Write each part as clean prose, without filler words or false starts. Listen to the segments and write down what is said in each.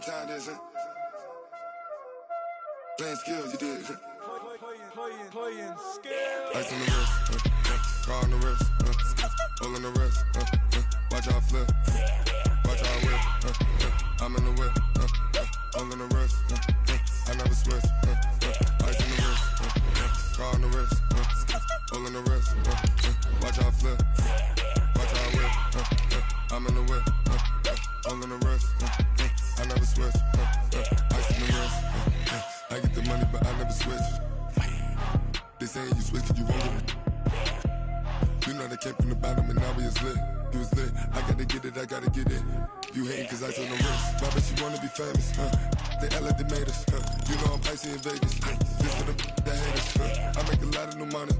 what time this is. Playing skills, you did. Playing skills. Ice on the wrist, car on the wrist, hole in the wrist, watch out flip, watch out whip, I'm in the whip, hole in the wrist, I never switch, ice on the wrist, car on the wrist, hole in the wrist, watch out flip, watch out whip, I'm in the whip, hole in the wrist, I never switch, ice on the wrist, I get the money but I never switch. They saying you switch it, you won't get it. You know they came from the bottom and now we is lit. You was lit, I gotta get it, I gotta get it. You hating cause ice on the wrist. Why bet you wanna be famous, They act like they made us, You know I'm icy in Vegas, This for the that hate us, I make a lot of new money,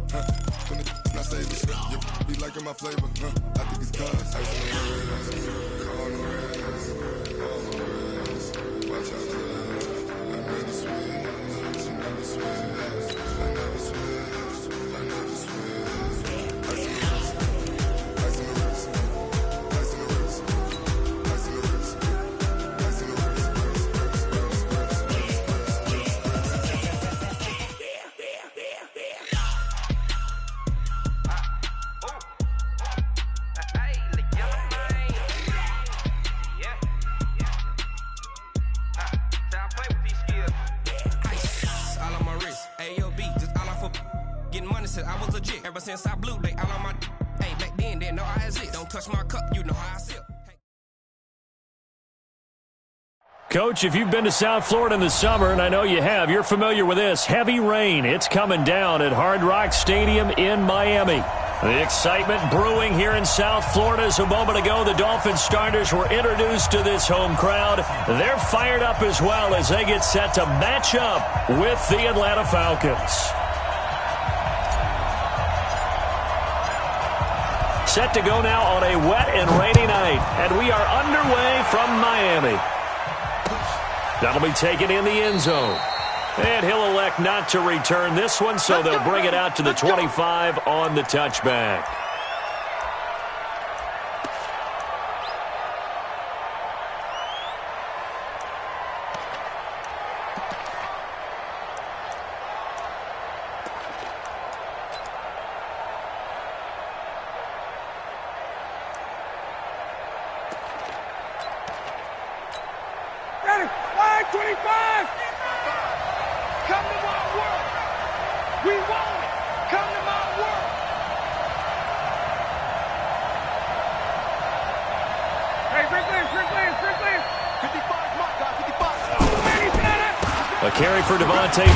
When the not save us, You be liking my flavor, I think it's cause ice on the wrist, car on the wrist, on the wrist, watch out for that. I never switch, I never switch, I never switch, I never switch. Ice on the wrist, ice on the wrist, ice on the wrist, ice on the wrist, ice on the wrist, I was legit ever since I blew they all on my hey back then didn't know I exist. Don't touch my cup, you know how I sip. Coach, if you've been to South Florida in the summer, and I know you have, you're familiar with this. Heavy rain. It's coming down at Hard Rock Stadium in Miami. The excitement brewing here in South Florida as a moment ago the Dolphins starters were introduced to this home crowd. They're fired up as well as they get set to match up with the Atlanta Falcons. Set to go now on a wet and rainy night, and we are underway from Miami. That'll be taken in the end zone. And he'll elect not to return this one, so they'll bring it out to the 25 on the touchback.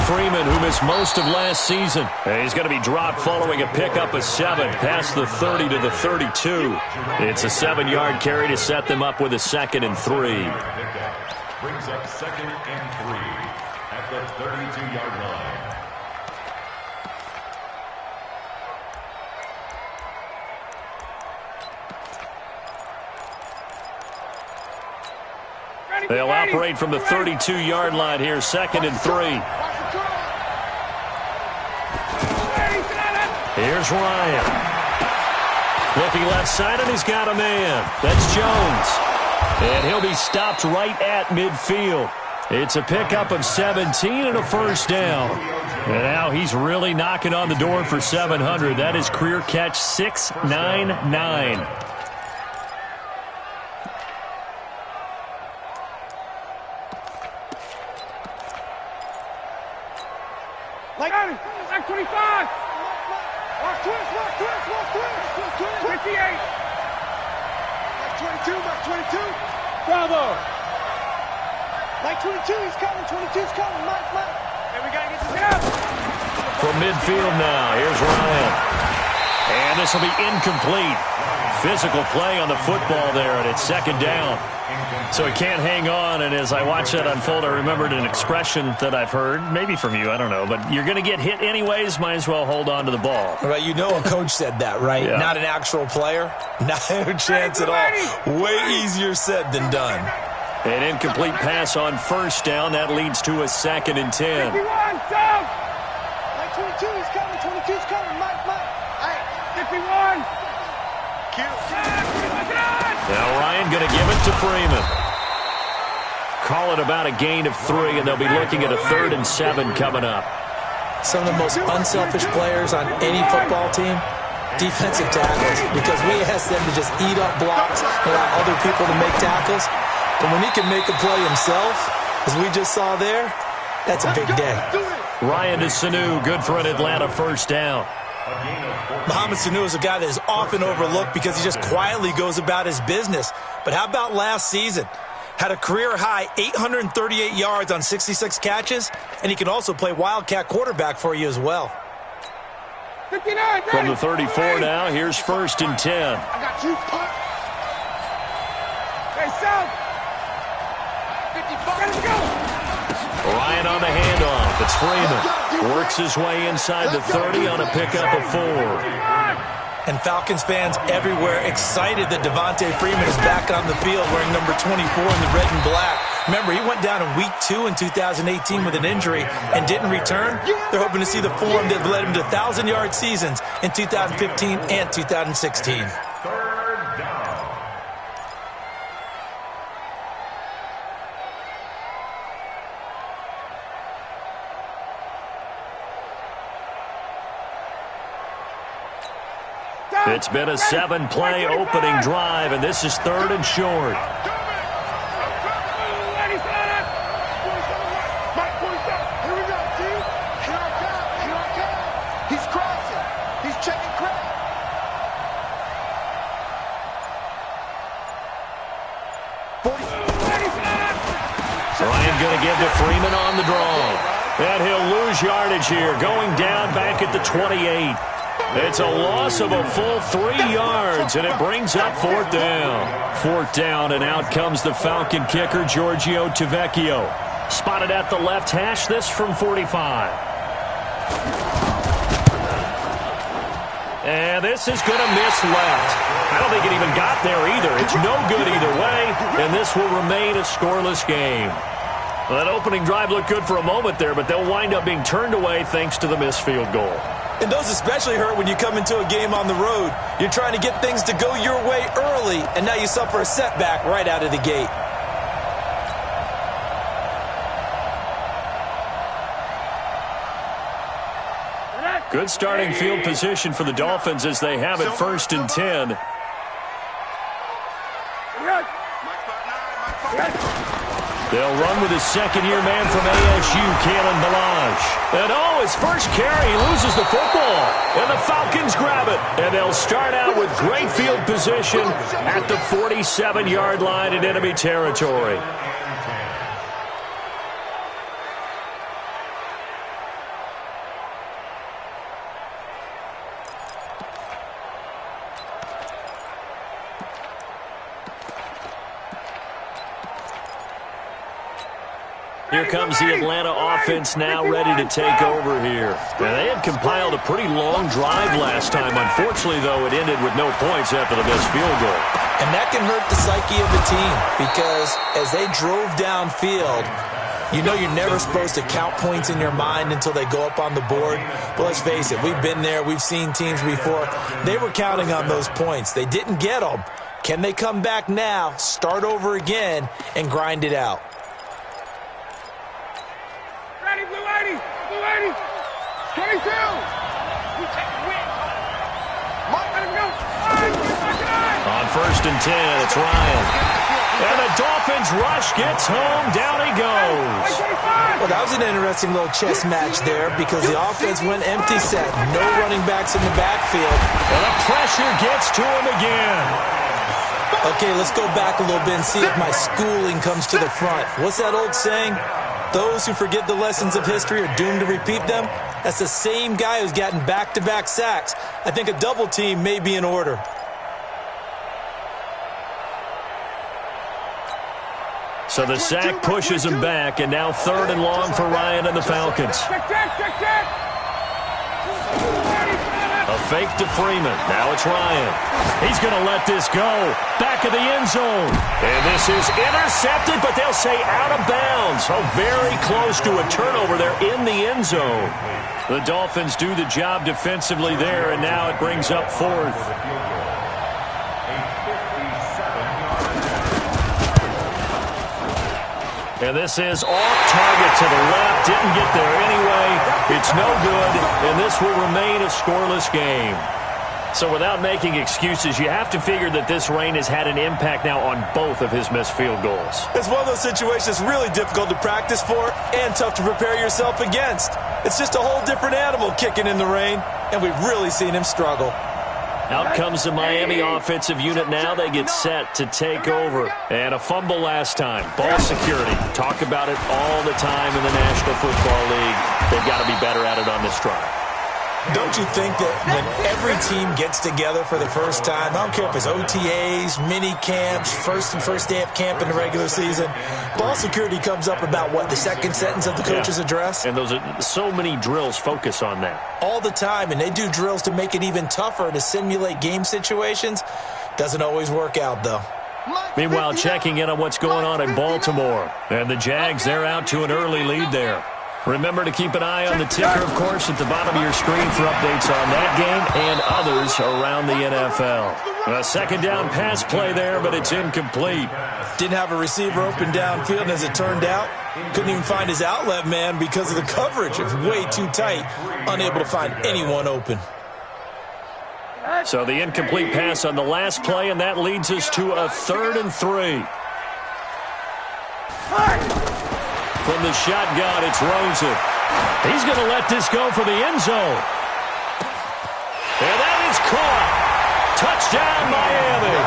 Freeman, who missed most of last season. He's going to be dropped following a pickup of 7 past the 30 to the 32. It's a 7-yard carry to set them up with a 2nd and 3. Brings up 2nd and 3 at the 32-yard line. They'll operate from the 32-yard line here, 2nd and 3. Here's Ryan. Flipping left side, and he's got a man. That's Jones. And he'll be stopped right at midfield. It's a pickup of 17 and a first down. And now he's really knocking on the door for 700. That is career catch 699. Like 25. Watch twist. 58. Like 22. Bravo. Like 22, he's coming. 22's coming. Mike. And we got to get this out. From midfield now, here's Ryan. And this will be incomplete. Physical play on the football there, and it's 2nd down. So he can't hang on, and as I watched that unfold, I remembered an expression that I've heard, maybe from you, I don't know, but you're going to get hit anyways, might as well hold on to the ball. Right, you know a coach said that, right? Yeah. Not an actual player. No chance at all. Way easier said than done. An incomplete pass on first down. That leads to a 2nd and 10. 51, stop! Like 22, he's coming. 22's coming. Mike. All right, 51. Now Ryan going to give it to Freeman. Call it about a gain of 3, and they'll be looking at a 3rd and 7 coming up. Some of the most unselfish players on any football team, defensive tackles, because we ask them to just eat up blocks, allow other people to make tackles. But when he can make a play himself, as we just saw there, that's a big day. Ryan to Sanu, good for an Atlanta first down. Mohamed Sanu is a guy that is often overlooked because he just quietly goes about his business. But how about last season? Had a career-high 838 yards on 66 catches, and he can also play Wildcat quarterback for you as well. 59, from the 34 now, here's 1st and 10. I got you, punt. Hey, South. 55, let's go. Ryan on the handoff. It's Freeman. Works his way inside the 30 on a pickup of 4. And Falcons fans everywhere excited that Devontae Freeman is back on the field wearing number 24 in the red and black. Remember, he went down in week 2 in 2018 with an injury and didn't return. They're hoping to see the form that led him to 1,000-yard seasons in 2015 and 2016. It's been a 7-play opening drive, and this is 3rd and short. He's crossing. He's checking crap. Ryan going to give to Freeman on the draw. And he'll lose yardage here, going down back at the 28. It's a loss of a full 3 yards, and it brings up 4th down. 4th down, and out comes the Falcon kicker, Giorgio Tavecchio. Spotted at the left hash, this from 45. And this is going to miss left. I don't think it even got there either. It's no good either way, and this will remain a scoreless game. Well, that opening drive looked good for a moment there, but they'll wind up being turned away thanks to the missed field goal. And those especially hurt when you come into a game on the road. You're trying to get things to go your way early, and now you suffer a setback right out of the gate. Good starting field position for the Dolphins as they have it 1st and 10. They'll run with his second-year man from ASU, Kalen Ballage. And his first carry, he loses the football. And the Falcons grab it. And they'll start out with great field position at the 47-yard line in enemy territory. Here comes the Atlanta offense now ready to take over here. Now, they had compiled a pretty long drive last time. Unfortunately, though, it ended with no points after the missed field goal. And that can hurt the psyche of the team because as they drove downfield, you know you're never supposed to count points in your mind until they go up on the board. But let's face it, we've been there. We've seen teams before. They were counting on those points. They didn't get them. Can they come back now, start over again, and grind it out? Blue 80, 22. We take the win. Mike, let him go. On 1st and 10, it's Ryan. And the Dolphins rush gets home. Down he goes. Well, that was an interesting little chess match there because the offense went empty set. No running backs in the backfield. And the pressure gets to him again. Okay, let's go back a little bit and see if my schooling comes to the front. What's that old saying? Those who forget the lessons of history are doomed to repeat them. That's the same guy who's gotten back-to-back sacks. I think a double team may be in order. So the sack pushes him back, and now 3rd and long for Ryan and the Falcons. A fake to Freeman. Now it's Ryan. He's going to let this go. Back of the end zone. And this is intercepted, but they'll say out of bounds. Oh, very close to a turnover there in the end zone. The Dolphins do the job defensively there, and now it brings up 4th. And this is off target to the left. Didn't get there anyway. It's no good, and this will remain a scoreless game. So without making excuses, you have to figure that this rain has had an impact now on both of his missed field goals. It's one of those situations really difficult to practice for and tough to prepare yourself against. It's just a whole different animal kicking in the rain, and we've really seen him struggle. Out comes the Miami offensive unit now. They get set to take over. And a fumble last time. Ball security. Talk about it all the time in the National Football League. They've got to be better at it on this drive. Don't you think that when every team gets together for the first time, I don't care if it's OTAs, mini camps, first day of camp in the regular season, ball security comes up about, what, the second sentence of the coach's address? And those are so many drills focus on that. All the time, and they do drills to make it even tougher to simulate game situations. Doesn't always work out, though. Meanwhile, checking in on what's going on in Baltimore. And the Jags, they're out to an early lead there. Remember to keep an eye on the ticker, of course, at the bottom of your screen for updates on that game and others around the NFL. A second down pass play there, but it's incomplete. Didn't have a receiver open downfield, and as it turned out, couldn't even find his outlet man because of the coverage. It was way too tight, unable to find anyone open. So the incomplete pass on the last play, and that leads us to a 3rd and 3. From the shotgun, it's Rosen. He's going to let this go for the end zone. And that is caught. Touchdown, Miami.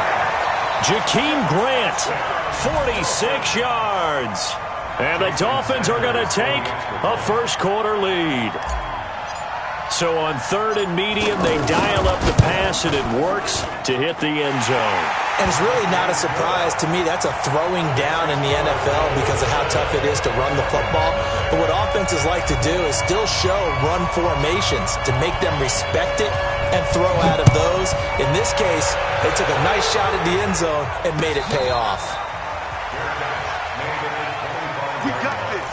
Jakeem Grant, 46 yards. And the Dolphins are going to take a first-quarter lead. So on 3rd and medium, they dial up the pass, and it works to hit the end zone. And it's really not a surprise to me. That's a throwing down in the NFL because of how tough it is to run the football. But what offenses like to do is still show run formations to make them respect it and throw out of those. In this case, they took a nice shot at the end zone and made it pay off. We got this.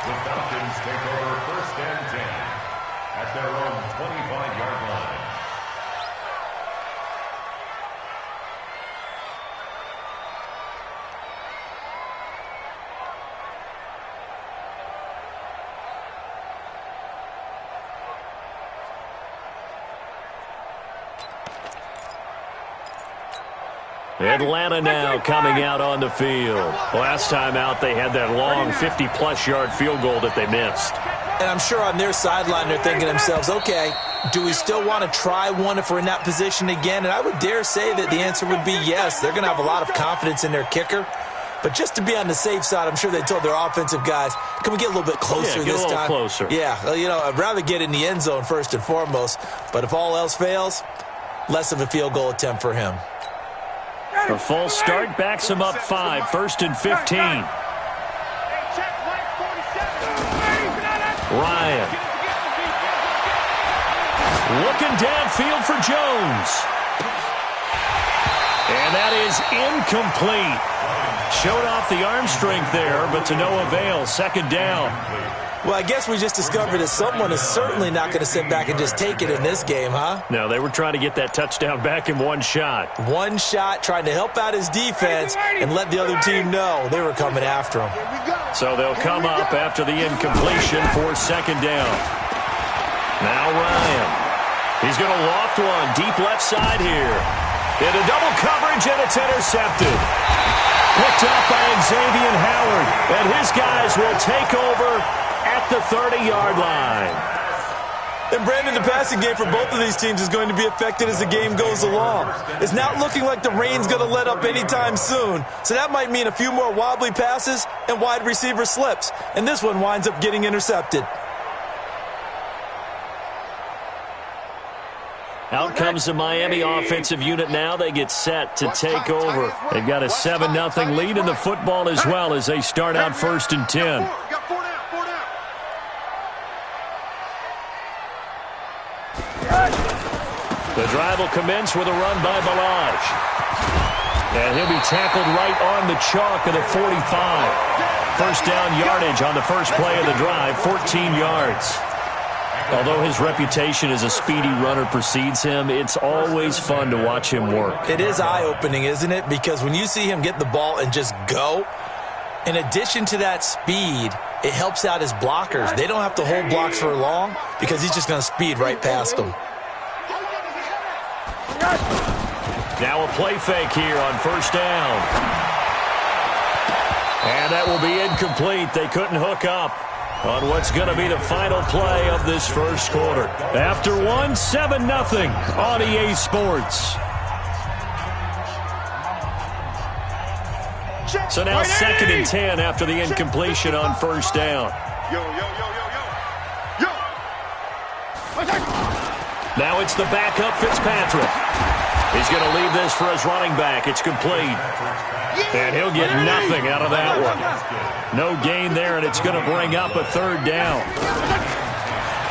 The Falcons take over 1st and 10 at their own 25-yard line. Atlanta now coming out on the field. Last time out, they had that long 50-plus yard field goal that they missed. And I'm sure on their sideline they're thinking to themselves, okay, do we still want to try one if we're in that position again? And I would dare say that the answer would be yes. They're going to have a lot of confidence in their kicker. But just to be on the safe side, I'm sure they told their offensive guys, can we get a little bit closer this time? Closer. Yeah, well, you know, I'd rather get in the end zone first and foremost. But if all else fails, less of a field goal attempt for him. A false start backs him up 5, 1st and 15. Ryan. Looking downfield for Jones. And that is incomplete. Showed off the arm strength there, but to no avail. 2nd down. Well, I guess we just discovered that someone is certainly not going to sit back and just take it in this game, huh? No, they were trying to get that touchdown back in one shot. One shot, trying to help out his defense and let the other team know they were coming after him. So they'll come up after the incompletion for 2nd down. Now Ryan. He's going to loft one deep left side here. Into double coverage, and it's intercepted. Picked up by Xavier Howard, and his guys will take over at the 30-yard line. And Brandon, the passing game for both of these teams is going to be affected as the game goes along. It's not looking like the rain's going to let up anytime soon, so that might mean a few more wobbly passes and wide receiver slips, and this one winds up getting intercepted. Out comes the Miami offensive unit now. They get set to take over. They've got a 7-0 lead in the football as well as they start out 1st and 10. The drive will commence with a run by Balaj. And he'll be tackled right on the chalk of the 45. 1st down yardage on the first play of the drive, 14 yards. Although his reputation as a speedy runner precedes him, it's always fun to watch him work. It is eye-opening, isn't it? Because when you see him get the ball and just go, In addition to that speed, it helps out his blockers. They don't have to hold blocks for long because he's just going to speed right past them. Now a play fake here on first down. And that will be incomplete. They couldn't hook up on what's going to be the final play of this first quarter. After one, 7-0 on EA Sports. So now 2nd and 10 after the incompletion on first down. Now it's the backup Fitzpatrick. He's going to leave this for his running back. It's complete. And he'll get nothing out of that one. No gain there, and it's going to bring up a 3rd down.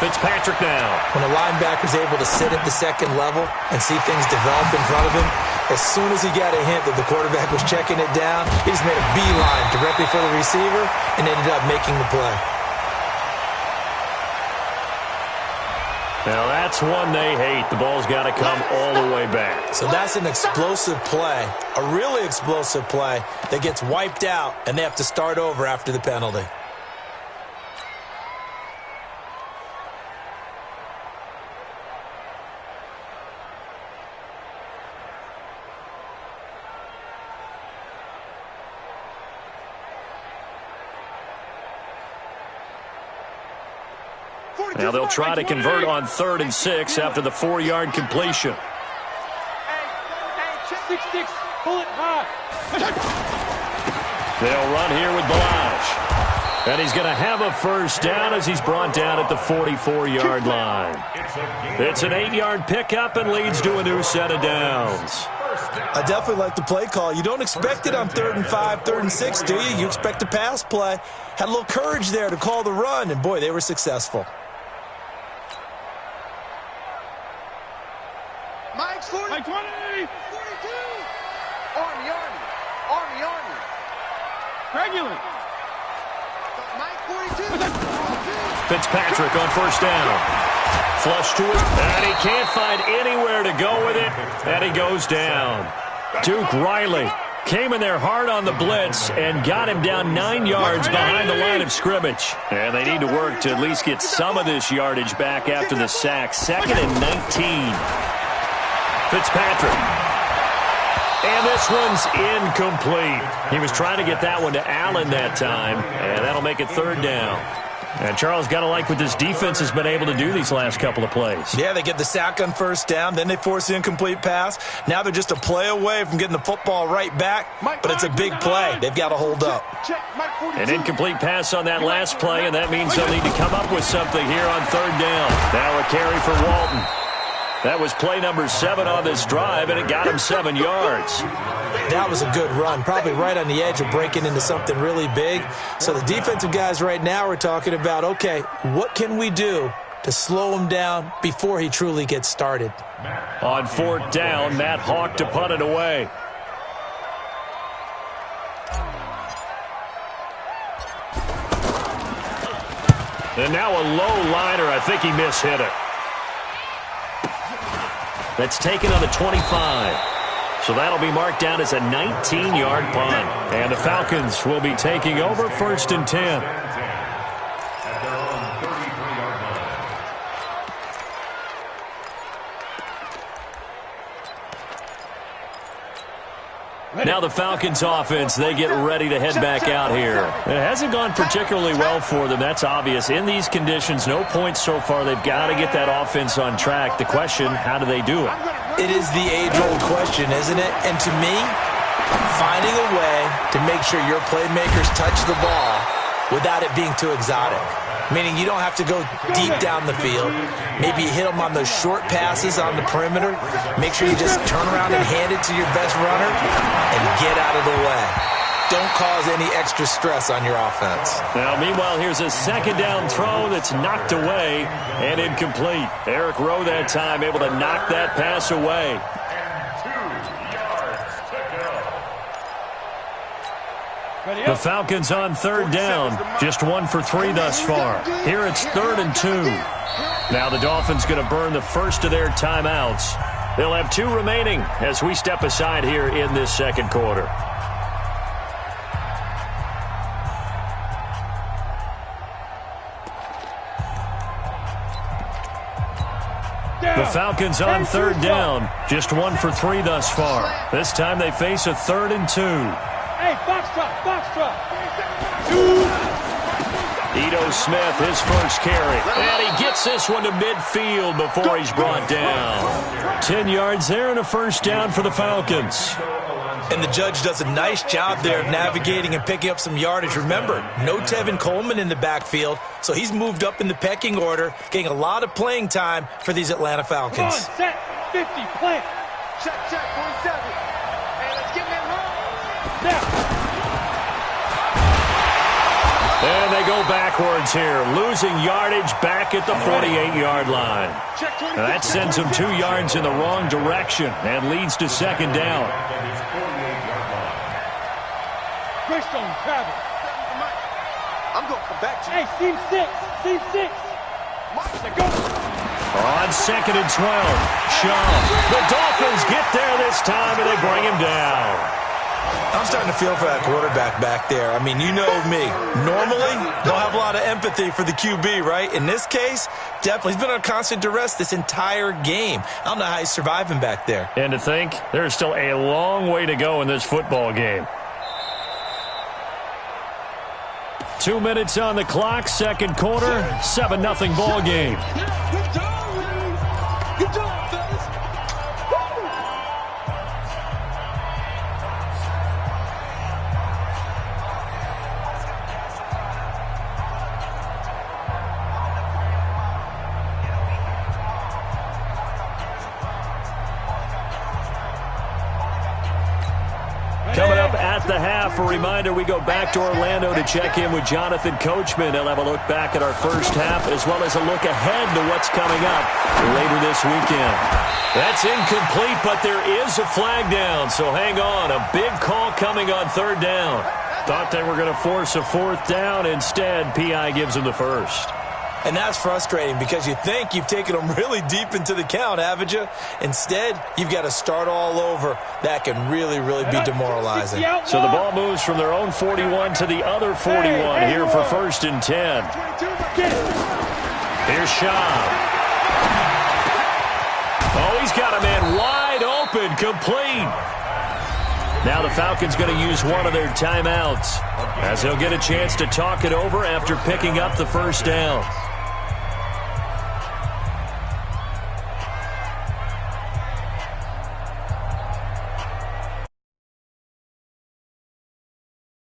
Fitzpatrick now. When a linebacker's able to sit at the second level and see things develop in front of him, as soon as he got a hint that the quarterback was checking it down, he just made a beeline directly for the receiver and ended up making the play. Now that's one they hate. The ball's got to come all the way back. So that's an explosive play, a really explosive play that gets wiped out, and they have to start over after the penalty. Now they'll try to convert on 3rd and 6 after the 4-yard completion. They'll run here with Balaj. And he's going to have a first down as he's brought down at the 44-yard line. It's an 8-yard pickup and leads to a new set of downs. I definitely like the play call. You don't expect it on 3rd and 5, 3rd and 6, do you? You expect a pass play. Had a little courage there to call the run, and boy, they were successful. Mike's 40. Mike 20. 42. Army. Regular. Mike 42. Fitzpatrick on first down. Flush to it, and he can't find anywhere to go with it, and he goes down. Duke Riley came in there hard on the blitz and got him down 9 yards behind the line of scrimmage. And they need to work to at least get some of this yardage back after the sack. 2nd and 19. Fitzpatrick. And this one's incomplete. He was trying to get that one to Allen that time, and that'll make it 3rd down. And Charles, got to like what this defense has been able to do these last couple of plays. Yeah, they get the sack on first down, then they force the incomplete pass. Now they're just a play away from getting the football right back, but it's a big play. They've got to hold up. An incomplete pass on that last play, and that means they'll need to come up with something here on 3rd down. Now a carry for Walton. That was play number 7 on this drive, and it got him 7 yards. That was a good run, probably right on the edge of breaking into something really big. So the defensive guys right now are talking about, okay, what can we do to slow him down before he truly gets started? On 4th down, Matt Hawk to punt it away. And now a low liner. I think he mishit it. That's taken on the 25. So that'll be marked down as a 19-yard punt. And the Falcons will be taking over 1st and 10. Now the Falcons offense, they get ready to head back out here. It hasn't gone particularly well for them, that's obvious. In these conditions, no points so far. They've got to get that offense on track. The question, how do they do it? It is the age-old question, isn't it? And to me, finding a way to make sure your playmakers touch the ball without it being too exotic. Meaning you don't have to go deep down the field. Maybe you hit them on those short passes on the perimeter. Make sure you just turn around and hand it to your best runner and get out of the way. Don't cause any extra stress on your offense. Now, meanwhile, here's a 2nd down throw that's knocked away and incomplete. Eric Rowe that time able to knock that pass away. The Falcons on 3rd down. Just 1 for 3 thus far. Here it's 3rd and 2. Now the Dolphins going to burn the first of their timeouts. They'll have 2 remaining as we step aside here in this 2nd quarter. Falcons on third down. Just 1 for 3 thus far. This time they face a 3rd and 2. Hey, box truck. Ito Smith, his first carry. And he gets this one to midfield before he's brought down. 10 yards there and a first down for the Falcons. And the judge does a nice job there of navigating and picking up some yardage. Remember, no Tevin Coleman in the backfield, so he's moved up in the pecking order, getting a lot of playing time for these Atlanta Falcons. Come on, set, 50, plant. Check, 47. Hey, let's get him home. Now. And they go backwards here, losing yardage back at the 48-yard line. Now that sends them 2 yards in the wrong direction and leads to second down. Greystone, travel. I'm going to come back to you. Hey, seam 6. Go. On 2nd and 12, Shaw. The Dolphins get there this time, and they bring him down. I'm starting to feel for that quarterback back there. I mean, you know me. Normally, don't have a lot of empathy for the QB, right? In this case, definitely. He's been on constant duress this entire game. I don't know how he's surviving back there. And to think, there's still a long way to go in this football game. 2 minutes on the clock, second quarter, 7-0 ball game. Good job, fellas. Coming up at the half, a reminder, we go back to Orlando to check in with Jonathan Coachman. He'll have a look back at our first half as well as a look ahead to what's coming up later this weekend. That's incomplete, but there is a flag down, so hang on. A big call coming on third down. Thought they were going to force a fourth down. Instead, P.I. gives them the first. And that's frustrating because you think you've taken them really deep into the count, haven't you? Instead, you've got to start all over. That can really, really be demoralizing. So the ball moves from their own 41 to the other 41 here for 1st and 10. Here's Shaw. Oh, he's got a man wide open, complete. Now the Falcons going to use one of their timeouts as they'll get a chance to talk it over after picking up the first down.